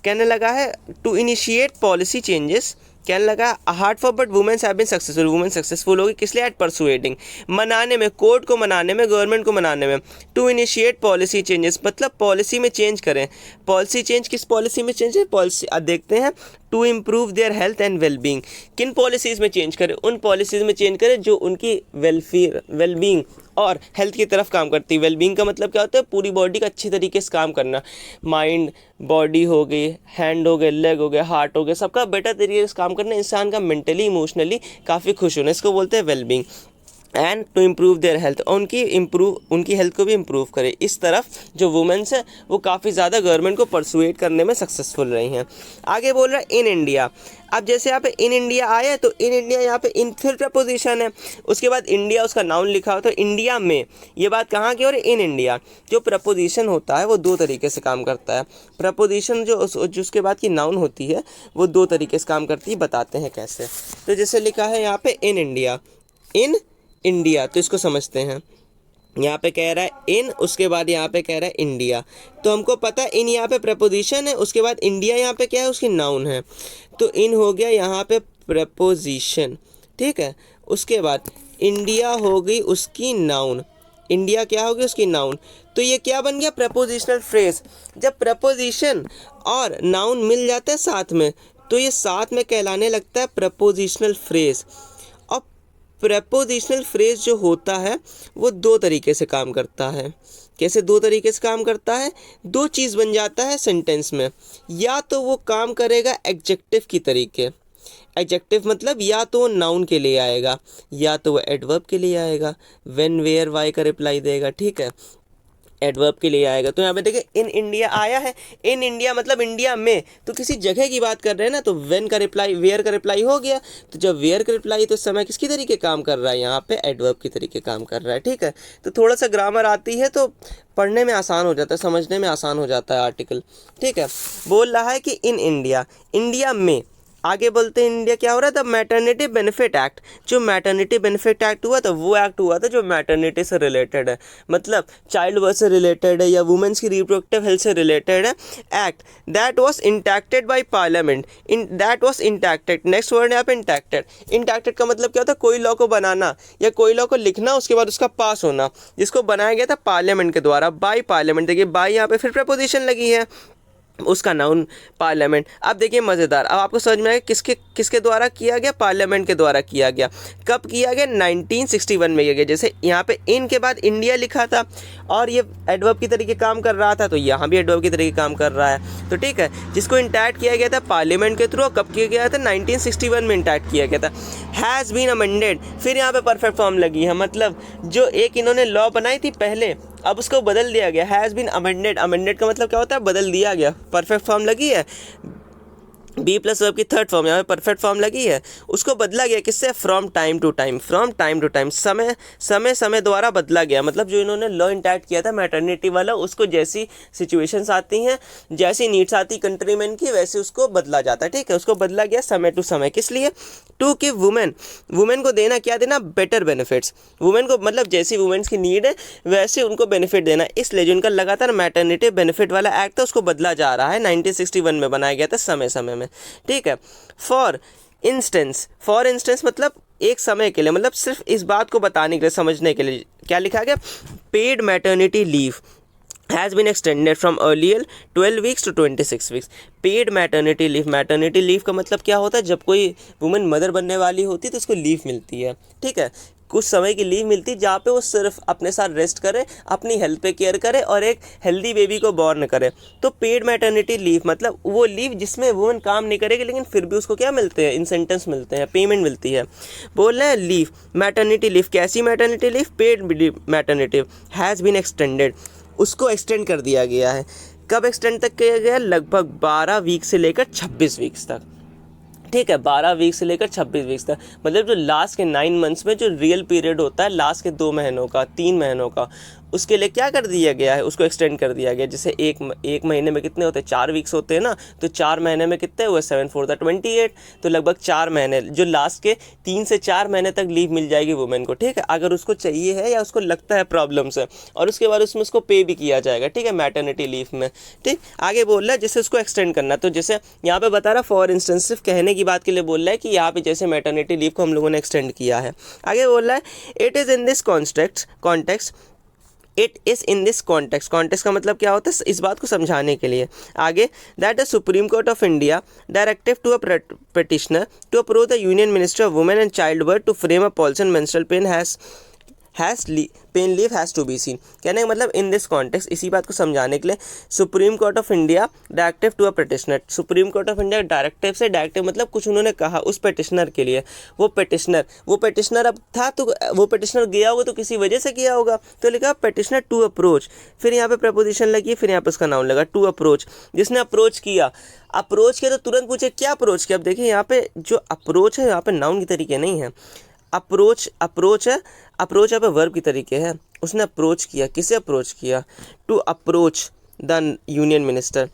कहने लगा है टू इनिशिएट पॉलिसी चेंजेस, कहने लगा hard for but women's have been successful. Women सक्सेसफुल होगी किस लिए, एट परसुएडिंग, मनाने में, कोर्ट को मनाने में, गवर्नमेंट को मनाने में। टू इनिशिएट पॉलिसी चेंजेस मतलब पॉलिसी में चेंज करें। पॉलिसी चेंज, किस पॉलिसी में चेंज है, पॉलिसी अब देखते हैं। To improve their health and wellbeing, किन पॉलिसीज़ में चेंज करें, उन पॉलिसीज़ में चेंज करें जो उनकी वेलबींग और हेल्थ की तरफ काम करती है। वेलबींग का मतलब क्या होता है, पूरी बॉडी का अच्छी तरीके से काम करना, माइंड, बॉडी हो गई, हैंड हो गए, लेग हो गए, हार्ट हो गए, सबका बेटर तरीके से काम करना, इंसान का मेंटली इमोशनली काफ़ी खुश होना, इसको बोलते हैं wellbeing. And to improve their health, उनकी हेल्थ को भी इम्प्रूव करे। इस तरफ जो वुमेन्स है वो काफ़ी ज़्यादा गवर्नमेंट को परसुएट करने में सक्सेसफुल रही हैं। आगे बोल रहा है इन इंडिया। अब जैसे यहाँ पे इन इंडिया आया तो इन इंडिया यहाँ पे इन फिर प्रपोजिशन है, उसके बाद इंडिया उसका नाउन लिखा हो, तो इंडिया में ये बात कहाँ की, और इन इंडिया जो प्रपोजिशन होता है वो दो तरीके से काम करता है। प्रपोजिशन जो उसके बाद की नाउन होती है वो दो तरीके से काम करती है, बताते हैं कैसे। तो जैसे लिखा है यहाँ पे इन इंडिया, इन इंडिया, तो इसको समझते हैं। यहाँ पे कह रहा है इन, उसके बाद यहाँ पे कह रहा है इंडिया, तो हमको पता है इन यहाँ पे प्रपोजिशन है, उसके बाद इंडिया यहाँ पे क्या है, उसकी नाउन है। तो इन हो गया यहाँ पे प्रपोजिशन, ठीक है। उसके बाद इंडिया हो गई उसकी नाउन, इंडिया क्या होगी, उसकी नाउन। तो ये क्या बन गया, प्रपोजिशनल फ्रेज। जब प्रपोजिशन और नाउन मिल जाता है साथ में तो ये साथ में कहलाने लगता है प्रपोजिशनल फ्रेज। प्रेपोजिशनल फ्रेज जो होता है वो दो तरीके से काम करता है। कैसे दो तरीके से काम करता है? दो चीज़ बन जाता है सेंटेंस में। या तो वो काम करेगा एडजेक्टिव की तरीके, एडजेक्टिव मतलब या तो वो नाउन के लिए आएगा या तो वो एडवर्ब के लिए आएगा। व्हेन, वेयर, वाई का रिप्लाई देगा, ठीक है, एडवर्ब के लिए आएगा। तो यहाँ पे देखिए इन इंडिया आया है, इन इंडिया मतलब इंडिया में, तो किसी जगह की बात कर रहे हैं ना, तो व्हेन का रिप्लाई, वेयर का रिप्लाई हो गया। तो जब वेयर का रिप्लाई तो समय किसकी तरीके काम कर रहा है? यहाँ पे एडवर्ब की तरीके काम कर रहा है, ठीक है। तो थोड़ा सा ग्रामर आती है तो पढ़ने में आसान हो जाता है, समझने में आसान हो जाता है आर्टिकल, ठीक है। बोल रहा है कि इन इंडिया, इंडिया में, आगे बोलते हैं इंडिया क्या हो रहा था? Maternity benefit act. जो मैटरनिटी बेनिफिट एक्ट हुआ था वो एक्ट हुआ था जो मैटरनिटी से रिलेटेड है, मतलब चाइल्ड बर्थ से रिलेटेड है या वुमेन्स की रिप्रोडक्टिव हेल्थ से रिलेटेड है। Act that was enacted by parliament, in that was enacted, next word यहाँ पे इंटैक्टेड। इंटैक्टेड का मतलब क्या होता है? कोई लॉ को बनाना या कोई लॉ को लिखना, उसके बाद उसका पास होना, जिसको बनाया गया था पार्लियामेंट के द्वारा, बाय पार्लियामेंट। देखिए बाय यहाँ पे फिर प्रपोजिशन लगी है, उसका नाउन पार्लियामेंट। अब देखिए मज़ेदार, अब आपको समझ में आएगा किसके किसके द्वारा किया गया? पार्लियामेंट के द्वारा किया गया। कब किया गया? 1961 में किया गया। जैसे यहाँ पे इन के बाद इंडिया लिखा था और ये एडवर्ब की तरीके काम कर रहा था, तो यहाँ भी एडवर्ब की तरीके काम कर रहा है, तो ठीक है। जिसको इंटैक्ट किया गया था पार्लियामेंट के थ्रू, कब किया गया था? 1961 में इंटैक्ट किया गया था। हैज़ बीन अमेंडेड, फिर यहाँ पे परफेक्ट फॉर्म लगी है, मतलब जो एक इन्होंने लॉ बनाई थी पहले, अब उसको बदल दिया गया। हैज़ बीन अमेंडेड, अमेंडेड का मतलब क्या होता है? बदल दिया गया। परफेक्ट फॉर्म लगी है, बी प्लस वर्ब की थर्ड फॉर्म, यहाँ पे परफेक्ट फॉर्म लगी है, उसको बदला गया किससे? From time to time, from time to time, समय द्वारा बदला गया। मतलब जो इन्होंने लॉ इंटैक्ट किया था मैटरनिटी वाला, उसको जैसी सिचुएशंस आती हैं, जैसी नीड्स आती कंट्रीमैन की, वैसे उसको बदला जाता है, ठीक है। उसको बदला गया समय टू समय, किस लिए? टू गिव वुमेन, वुमेन को देना, क्या देना? Better benefits. वुमेन को मतलब जैसी वुमेन्स की नीड है वैसे उनको बेनिफिट देना, इसलिए जो उनका लगातार मैटरनिटी बेनिफिट वाला एक्ट था उसको बदला जा रहा है। 1961 में बनाया गया था, समय समय में, ठीक है। फॉर इंस्टेंस मतलब एक समय के लिए, मतलब सिर्फ इस बात को बताने के लिए, समझने के लिए, क्या लिखा गया? Paid maternity leave has been extended from earlier 12 weeks to 26 weeks. Paid maternity leave, maternity leave का मतलब क्या होता है? जब कोई वुमेन मदर बनने वाली होती है तो उसको लीव मिलती है, ठीक है। कुछ समय की लीव मिलती है जहाँ पे वो सिर्फ अपने साथ रेस्ट करे, अपनी हेल्थ पे केयर करे और एक हेल्दी बेबी को बॉर्न करे। तो पेड मैटरनिटी लीव मतलब वो लीव जिसमें वुमेन काम नहीं करेगी लेकिन फिर भी उसको क्या मिलते हैं? इंसेंटिव्स मिलते हैं, पेमेंट मिलती है। बोल रहे हैं लीव, मैटरनिटी लीव, कैसी maternity leave? Paid maternity has been extended, उसको एक्सटेंड कर दिया गया है। कब एक्सटेंड तक किया गया? लगभग 12 वीक से लेकर 26 वीक्स तक, ठीक है। 12 वीक से लेकर 26 वीक्स तक, मतलब जो लास्ट के 9 मंथ्स में जो रियल पीरियड होता है, लास्ट के 2 महीनों का, 3 महीनों का, उसके लिए क्या कर दिया गया है? उसको एक्सटेंड कर दिया गया। जैसे एक महीने में कितने होते हैं? 4 वीक्स होते हैं ना, तो 4 महीने में कितने हुए? 7 4 28, तो लगभग 4 महीने, जो लास्ट के 3 से 4 महीने तक लीव मिल जाएगी वुमेन को, ठीक है, अगर उसको चाहिए है या उसको लगता है प्रॉब्लम्स है, और उसके बाद उसमें उसको पे भी किया जाएगा, ठीक है, मैटरनिटी लीव में, ठीक। आगे बोल रहा है जैसे उसको एक्सटेंड करना, तो जैसे यहाँ पे बता रहा फॉर इंस्टेंस, सिर्फ कहने की बात के लिए बोल रहा है कि यहाँ पे जैसे मैटरनिटी लीव को हम लोगों ने एक्सटेंड किया है। आगे बोल रहा है it is in this context, it is in this context, context का मतलब क्या होता है? इस बात को समझाने के लिए। आगे that the Supreme Court of India directive to a petitioner to approach the Union Ministry of Women and Childbirth to frame a policy on menstrual pain pain leave has to be seen. कहने का मतलब in this context, इसी बात को समझाने के लिए Supreme Court of India directive to a petitioner, Supreme Court of India directive से, डायरेक्टिव मतलब कुछ उन्होंने कहा उस पिटिशनर के लिए। वो पिटिशनर अब था, तो वो पिटिशनर गया होगा तो किसी वजह से किया होगा, तो लिखा पिटिशनर टू अप्रोच, फिर यहाँ पे प्रपोजिशन लगी, फिर यहाँ पे उसका नाउन लगा टू अप्रोच, जिसने अप्रोच किया तो तुरंत पूछे क्या अप्रोच किया। अब देखिए यहाँ पे जो अप्रोच है यहाँ पे नाउन की तरीके नहीं है, अप्रोच है, अप्रोच यहाँ पे वर्ब की तरीके है। उसने अप्रोच किया, किसे अप्रोच किया? To approach the union minister,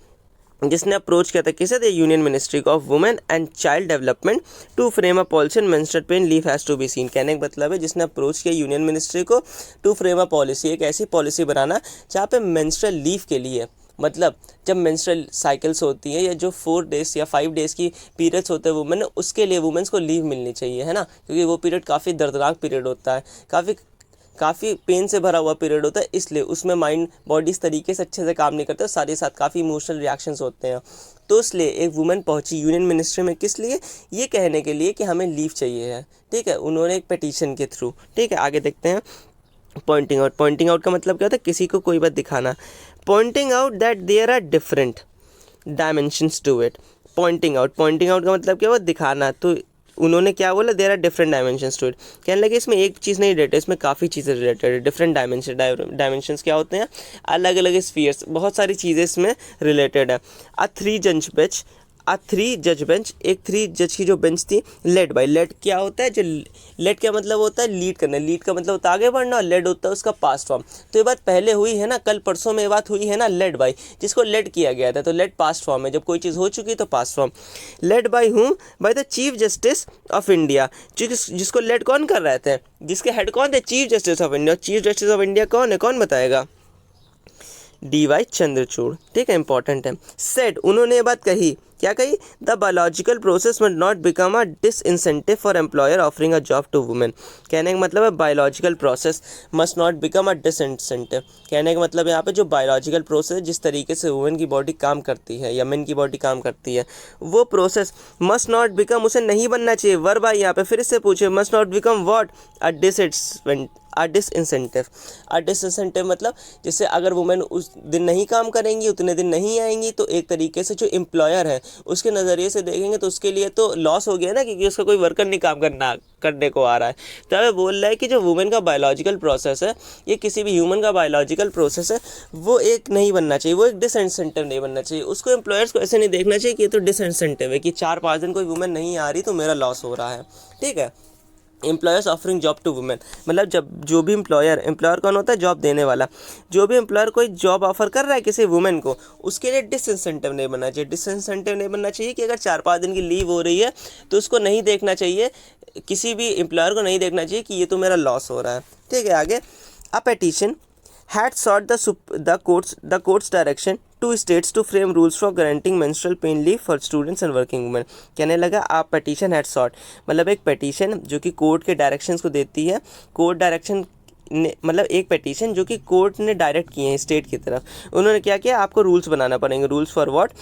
जिसने अप्रोच किया था किसे? The union ministry of women and child development to frame a policy on menstrual pain leave has to be seen. कहने का मतलब है जिसने अप्रोच किया यूनियन मिनिस्ट्री को टू फ्रेम अ पॉलिसी, एक ऐसी पॉलिसी बनाना जहाँ पे मेंस्ट्रुअल लीव के लिए, मतलब जब मेंस्ट्रुअल साइकिल्स होती हैं या जो 4 डेज़ या 5 डेज़ की पीरियड्स होते हैं वुमेन, उसके लिए वुमेन्स को लीव मिलनी चाहिए, है ना, क्योंकि वो पीरियड काफ़ी दर्दनाक पीरियड होता है, काफ़ी पेन से भरा हुआ पीरियड होता है, इसलिए उसमें माइंड बॉडी इस तरीके से अच्छे से काम नहीं करते, साथ ही साथ काफ़ी इमोशनल रिएक्शंस होते हैं। तो इसलिए एक वुमेन पहुंची यूनियन मिनिस्ट्री में, किस लिए? ये कहने के लिए कि हमें लीव चाहिए है, ठीक है। उन्होंने एक पिटीशन के थ्रू, ठीक है। आगे देखते हैं पॉइंटिंग आउट। पॉइंटिंग आउट का मतलब क्या होता है? किसी को कोई बात दिखाना। Pointing out that there are different dimensions to it. Pointing out का मतलब क्या हुआ? दिखाना। तो उन्होंने क्या बोला? There are different dimensions to it. कहने लगे इसमें एक चीज़ नहीं रिलेटेड, इसमें काफ़ी चीज़ें रिलेटेड है। डिफरेंट डायमेंशंस क्या होते हैं? अलग अलग स्फीयर्स, बहुत सारी चीज़ें इसमें रिलेटेड है। थ्री जज बेंच, एक 3 जज की जो बेंच थी, लेड बाई। लेड क्या होता है? जो लेड क्या मतलब होता है? लीड करना। लीड का मतलब होता है आगे बढ़ना, और लेड होता है उसका पास्ट फॉर्म। तो ये बात पहले हुई है ना, कल परसों में ये बात हुई है ना, लेड बाई, जिसको लेड किया गया था। तो लेड पास्ट फॉर्म है, जब कोई चीज़ हो चुकी तो पास्ट फॉर्म। लेड बाई हूँ? By the chief justice of India. जिसको लेड कौन कर रहे थे? जिसके हेड कौन थे? Chief justice of India. Chief justice of India कौन है? कौन बताएगा? DY चंद्रचूड़, ठीक है, इंपॉर्टेंट है। सेड, उन्होंने ये बात कही, क्या कही? The biological process must not become a disincentive for employer offering a job to women. कहने का मतलब है biological process must not become a disincentive. कहने का मतलब यहाँ पे जो बायोलॉजिकल प्रोसेस, जिस तरीके से वुमेन की बॉडी काम करती है या मेन की बॉडी काम करती है, वो प्रोसेस मस्ट नॉट बिकम, उसे नहीं बनना चाहिए। वर्ब आई यहाँ पे, फिर इससे पूछे, must not become what? A disincentive मतलब जैसे अगर वुमेन उस दिन नहीं काम करेंगी, उतने दिन नहीं आएंगी, तो एक तरीके से जो एम्प्लॉयर है उसके नज़रिए से देखेंगे तो उसके लिए तो लॉस हो गया ना, क्योंकि उसका कोई वर्कर नहीं काम करने को आ रहा है। तो हमें बोल रहा है कि जो वुमेन का बायोलॉजिकल प्रोसेस है, ये किसी भी ह्यूमन का बायोलॉजिकल प्रोसेस है, वो एक नहीं बनना चाहिए, वो एक डिसइंसेंटिव नहीं बनना चाहिए। उसको एम्प्लॉयर्स को ऐसे नहीं देखना चाहिए कि ये तो डिसइंसेंटिव है कि 4-5 दिन कोई वुमेन नहीं आ रही तो मेरा लॉस हो रहा है, ठीक है। Employers offering job to women मतलब जब जो भी एम्प्लॉयर कौन होता है? जॉब देने वाला। जो भी एम्प्लॉयर कोई जॉब ऑफर कर रहा है किसी वुमेन को, उसके लिए डिसइंसेंटिव नहीं बनना चाहिए। डिसइंसेंटिव नहीं बनना चाहिए कि अगर 4-5 दिन की लीव हो रही है तो उसको नहीं देखना चाहिए, किसी भी एम्प्लॉयर को नहीं देखना चाहिए कि ये तो मेरा लॉस हो रहा है, ठीक है। आगे, अ petition had sought the court's direction to states to frame rules for guaranteeing menstrual pain leave for students and working women। कहने लगा आप petition had sought मतलब एक petition जो कि कोर्ट के डायरेक्शंस को देती है। कोर्ट डायरेक्शन मतलब एक पेटिशन जो कि कोर्ट ने डायरेक्ट किए हैं स्टेट की तरफ। उन्होंने क्या किया? आपको रूल्स बनाना पड़ेंगे। Rules for what?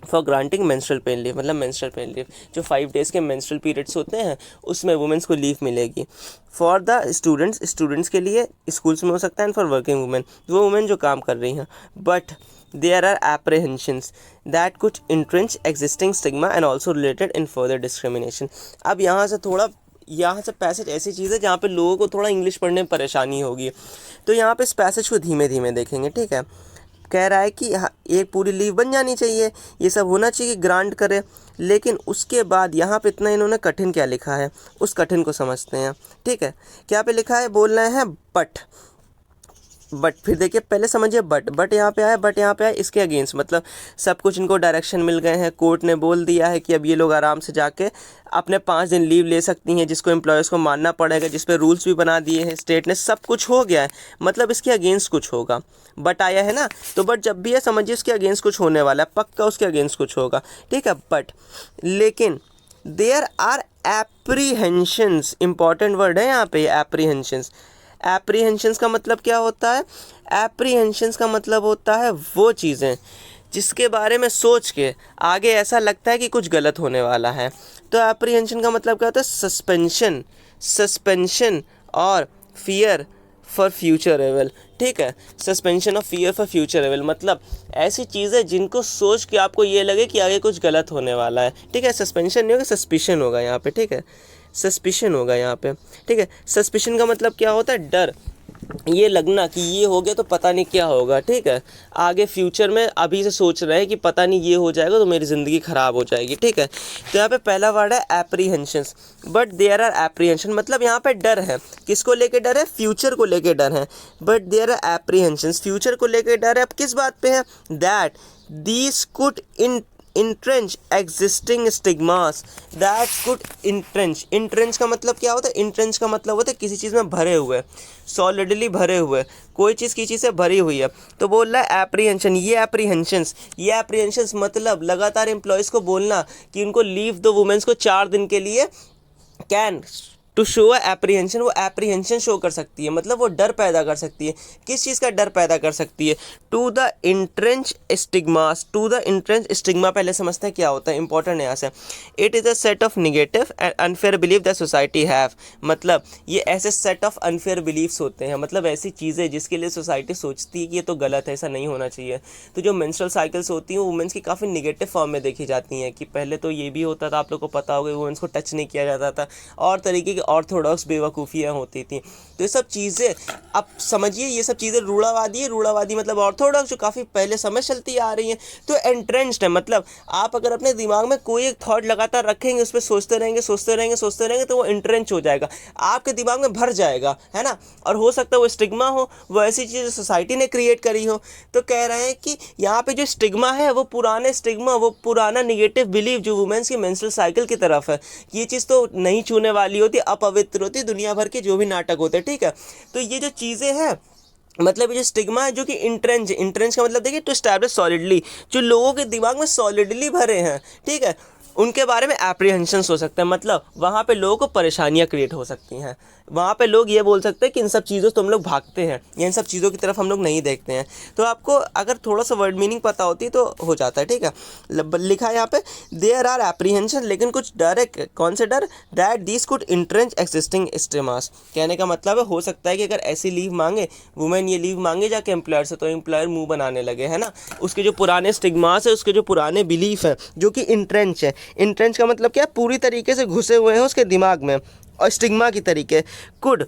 For granting menstrual pain leave मतलब मेंस्ट्रुअल पेन लीव जो 5 डेज़ के मेंस्ट्रुअल पीरियड्स होते हैं उसमें वुमेन्स को लीव मिलेगी। फॉर द स्टूडेंट्स के लिए स्कूल्स में हो सकता है, एंड फॉर वर्किंग वुमेन वो वुमेन जो काम कर रही हैं। But there are apprehensions that could entrench existing stigma and also related in further discrimination. अब यहाँ से पैसेज ऐसी चीज़ है जहाँ पे लोगों को थोड़ा इंग्लिश पढ़ने में परेशानी होगी, तो यहाँ पे इस पैसेज को धीमे धीमे देखेंगे, ठीक है। कह रहा है कि एक पूरी लीव बन जानी चाहिए, ये सब होना चाहिए, ग्रांट करे। लेकिन उसके बाद यहाँ पे इतना इन्होंने कठिन क्या लिखा है, उस कठिन को समझते हैं, ठीक है। क्या पे लिखा है? बोलना है बट फिर देखिए पहले समझिए बट यहाँ पे आया इसके अगेंस्ट मतलब सब कुछ इनको डायरेक्शन मिल गए हैं। कोर्ट ने बोल दिया है कि अब ये लोग आराम से जाके अपने 5 दिन लीव ले सकती हैं, जिसको एम्प्लॉयर्स को मानना पड़ेगा, जिस पे रूल्स भी बना दिए हैं स्टेट ने, सब कुछ हो गया है। मतलब इसके अगेंस्ट कुछ होगा। बट आया है ना, तो बट जब भी है समझिए इसके अगेंस्ट कुछ होने वाला है, पक्का उसके अगेंस्ट कुछ होगा, ठीक है। बट लेकिन there are apprehensions, important word है यहाँ पे एप्रीहेंशंस। एप्रीहेंशंस का मतलब क्या होता है? एप्रीहेंशंस का मतलब होता है वो चीज़ें जिसके बारे में सोच के आगे ऐसा लगता है कि कुछ गलत होने वाला है। तो एप्रीहेंशन का मतलब क्या होता है? सस्पेंशन और फियर फॉर फ्यूचर एवल, ठीक है। Suspension of fear for future evil मतलब ऐसी चीज़ें जिनको सोच के आपको ये लगे कि आगे कुछ गलत होने वाला है, ठीक है। सस्पेंशन नहीं होगा, सस्पिशन होगा यहाँ पे, ठीक है। सस्पिशन होगा यहाँ पे, ठीक है। सस्पिशन का मतलब क्या होता है? डर, ये लगना कि ये हो गया तो पता नहीं क्या होगा, ठीक है। आगे फ्यूचर में अभी से सोच रहे हैं कि पता नहीं ये हो जाएगा तो मेरी ज़िंदगी ख़राब हो जाएगी, ठीक है। तो यहाँ पे पहला वर्ड है apprehensions. But there are apprehension मतलब यहाँ पे डर है। किसको लेके डर है? फ्यूचर को लेके डर है। But there are apprehensions, future को लेके डर है। अब किस बात पे है? That these could entrench existing stigmas, that could entrench का मतलब क्या होता है? इंट्रेंच का मतलब होता है किसी चीज़ में भरे हुए, सॉलिडली भरे हुए, कोई चीज़ किसी से भरी हुई है। तो बोल रहा है एप्रीहेंशन, ये एप्रीहेंशंस मतलब लगातार एम्प्लॉयज़ को बोलना कि उनको लीव दो वुमेन्स को 4 दिन के लिए, कैन टू शो एप्रीहेंशन, वो एप्रीहेंशन शो कर सकती है, मतलब वो डर पैदा कर सकती है। किस चीज़ का डर पैदा कर सकती है? To the entrench stigmas, to the entrench stigma पहले समझते हैं क्या होता है, इंपॉर्टेंट यहाँ से। It is a set of negative and unfair belief the society have, मतलब ये ऐसे सेट ऑफ अनफेयर बिलीफ्स होते हैं, मतलब ऐसी चीज़ें जिसके लिए सोसाइटी सोचती है कि ये तो गलत है, ऐसा नहीं होना चाहिए। तो जो मेंस्ट्रुअल साइकिल्स होती हैं वुमेंस की काफ़ी निगेटिव फॉर्म में देखी जाती हैं, कि पहले तो ये भी होता था, आप लोग को पता होगा, वुमेंस को टच नहीं किया जाता था, और तरीके की ऑर्थोडॉक्स बेवकूफ़ियाँ होती थी। तो ये सब चीज़ें अब समझिए, ये सब चीज़ें रूढ़ावादी है, रूढ़ावादी मतलब ऑर्थोडॉक्स जो काफ़ी पहले समय चलती आ रही हैं। तो एंट्रेंच्ड है, मतलब आप अगर अपने दिमाग में कोई एक थॉट लगातार रखेंगे, उस पर सोचते रहेंगे सोचते रहेंगे सोचते रहेंगे, तो वो एंट्रेंच हो जाएगा, आपके दिमाग में भर जाएगा, है ना। और हो सकता है वो स्टिग्मा हो, वो ऐसी चीज़ सोसाइटी ने क्रिएट करी हो। तो कह रहे हैं कि यहाँ पे जो स्टिग्मा है वो पुराने स्टिग्मा, वो पुराना निगेटिव बिलीव जो वुमेन्स की मेंस्ट्रुअल साइकिल की तरफ है, ये चीज़ तो नहीं छूने वाली होती, अपवित्र होती, दुनिया भर के जो भी नाटक होते हैं, ठीक है। तो ये जो चीज़ें हैं, मतलब ये जो स्टिग्मा है जो कि इंट्रेंच का मतलब देखिए टू एस्टैब्लिश सॉलिडली, जो लोगों के दिमाग में सॉलिडली भरे हैं, ठीक है, उनके बारे में एप्रीहेंशंस हो सकते हैं, मतलब वहाँ पे लोगों को परेशानियाँ क्रिएट हो सकती हैं, वहाँ पे लोग ये बोल सकते हैं कि इन सब चीज़ों से तुम लोग भागते हैं, या इन सब चीज़ों की तरफ हम लोग नहीं देखते हैं। तो आपको अगर थोड़ा सा वर्ड मीनिंग पता होती तो हो जाता है, ठीक है। लिखा है यहाँ पे देयर आर एप्रीहेंशन, लेकिन कुछ डर है। कौन से डर? That this could entrench existing stigmas, कहने का मतलब है हो सकता है कि अगर ऐसी लीव मांगे वुमेन, ये लीव मांगे जाके एम्प्लॉयर से, तो एम्प्लॉयर मुंह बनाने लगे, है ना, उसके जो पुराने स्टिग्मास है, उसके जो पुराने बिलीफ है जो कि इंट्रेंच है। इंट्रेंच का मतलब क्या है? पूरी तरीके से घुसे हुए हैं उसके दिमाग में, और स्टिग्मा की तरीके कुड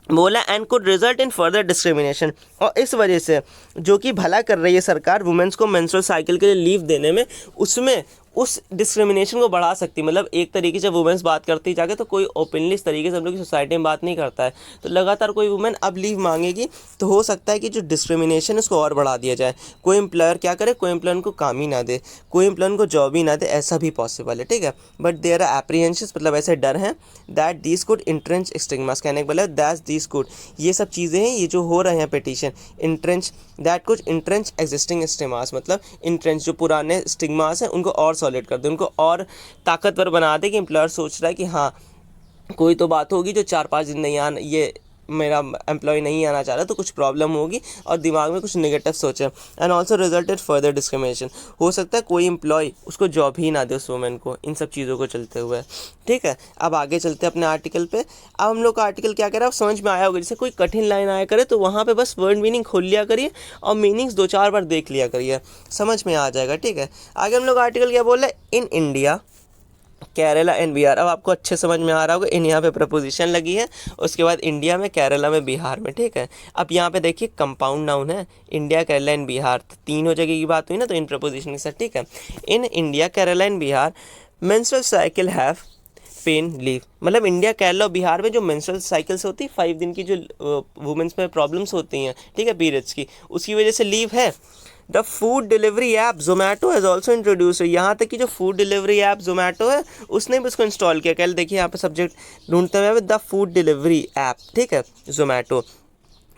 बोला and could result in further discrimination, और इस वजह से जो कि भला कर रही है सरकार वुमेन्स को मेंस्ट्रुअल साइकिल के लिए लीव देने में, उसमें उस डिस्क्रिमिनेशन को बढ़ा सकती है। मतलब एक तरीके से वुमेन्स बात करती जाके तो कोई ओपनली इस तरीके से हम लोग की सोसाइटी में बात नहीं करता है, तो लगातार कोई वुमेन अब लीव मांगेगी तो हो सकता है कि जो डिस्क्रिमिनेशन है उसको और बढ़ा दिया जाए। कोई एम्प्लॉयर क्या करे, कोई एम्प्लॉयर को काम ही ना दे, कोई एम्प्लॉयर को जॉब ही ना दे, ऐसा भी पॉसिबल है, ठीक है। बट देयर आर एप्रीहेंशंस, मतलब ऐसे डर हैं, that these could entrench stigmas, कहने का मतलब दैट दीज कुड, ये सब चीज़ें हैं, ये जो हो रहे हैं petition, entrench that could entrench existing stigmas, मतलब इंट्रेंच जो पुराने स्टिग्मास हैं उनको और सॉलिड कर दे, उनको और ताकतवर बना दे, कि एम्प्लॉयर सोच रहा है कि हाँ कोई तो बात होगी जो 4-5 दिन नहीं आना, ये मेरा एम्प्लॉय नहीं आना चाह रहा, तो कुछ प्रॉब्लम होगी, और दिमाग में कुछ नेगेटिव सोचे। And also resulted further discrimination, हो सकता है कोई एम्प्लॉय उसको जॉब ही ना दे उस वुमेन को, इन सब चीज़ों को चलते हुए, ठीक है। अब आगे चलते हैं अपने आर्टिकल पे। अब हम लोग का आर्टिकल क्या कह रहा है, आप समझ में आया होगा। जैसे कोई कठिन लाइन आया करे तो वहाँ पे बस वर्ड मीनिंग खोल लिया करिए और मीनिंग्स 2-4 बार देख लिया करिए, समझ में आ जाएगा, ठीक है। आगे हम लोग आर्टिकल क्या बोल रहे हैं, इन इंडिया केरला एंड बिहार। अब आपको अच्छे समझ में आ रहा होगा, इन यहाँ पे प्रपोजिशन लगी है, उसके बाद इंडिया में, केरला में, बिहार में, ठीक है। अब यहाँ पे देखिए कंपाउंड नाउन है, इंडिया केरला एंड बिहार, तो तीनों जगह की बात हुई ना, तो इन प्रपोजिशन के साथ, ठीक है। In India Kerala and Bihar menstrual cycle have pain leave, मतलब इंडिया केरला और बिहार में जो मेंस्ट्रुअल साइकिल्स होती है 5 दिन की, जो वुमेन्स में प्रॉब्लम्स होती हैं, ठीक है, पीरियड्स की, उसकी वजह से लीव है। The food delivery app Zomato has also introduce, यहाँ तक कि जो फूड डिलीवरी ऐप जोमेटो है उसने भी उसको इंस्टॉल किया। कल देखिए यहाँ पे सब्जेक्ट ढूंढते हुए द फूड डिलीवरी ऐप, ठीक है, जोमेटो।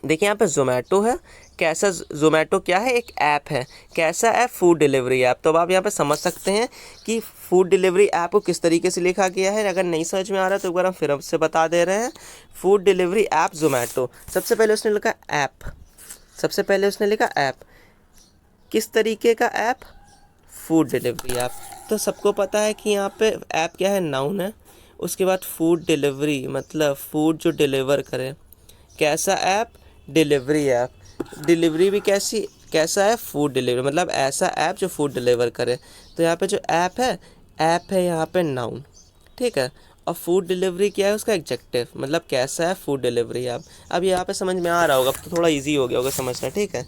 देखिए यहाँ पे जोमेटो है, कैसा जोमेटो क्या है, एक ऐप है, कैसा ऐप, फूड डिलीवरी ऐप। तो अब आप यहाँ पे समझ सकते हैं कि फूड डिलीवरी ऐप को किस तरीके से लिखा गया है। अगर नहीं समझ में आ रहा तो एक बार हम फिर से बता दे रहे हैं। फूड डिलीवरी ऐप जोमेटो, सबसे पहले उसने लिखा ऐप, सबसे पहले उसने लिखा ऐप, किस तरीके का ऐप, फूड डिलीवरी ऐप। तो सबको पता है कि यहाँ पे ऐप क्या है, नाउन है, उसके बाद फूड डिलीवरी मतलब फूड जो डिलीवर करे, कैसा ऐप, डिलीवरी ऐप, डिलीवरी भी कैसी, कैसा है, फूड डिलीवरी, मतलब ऐसा ऐप जो फूड डिलीवर करे। तो यहाँ पे जो ऐप है यहाँ पे नाउन, ठीक है, और फूड डिलीवरी क्या है, उसका एडजेक्टिव, मतलब कैसा है, फूड डिलीवरी ऐप। अब यहाँ पे समझ में आ रहा होगा, अब तो थोड़ा इजी हो गया होगा समझना, ठीक है।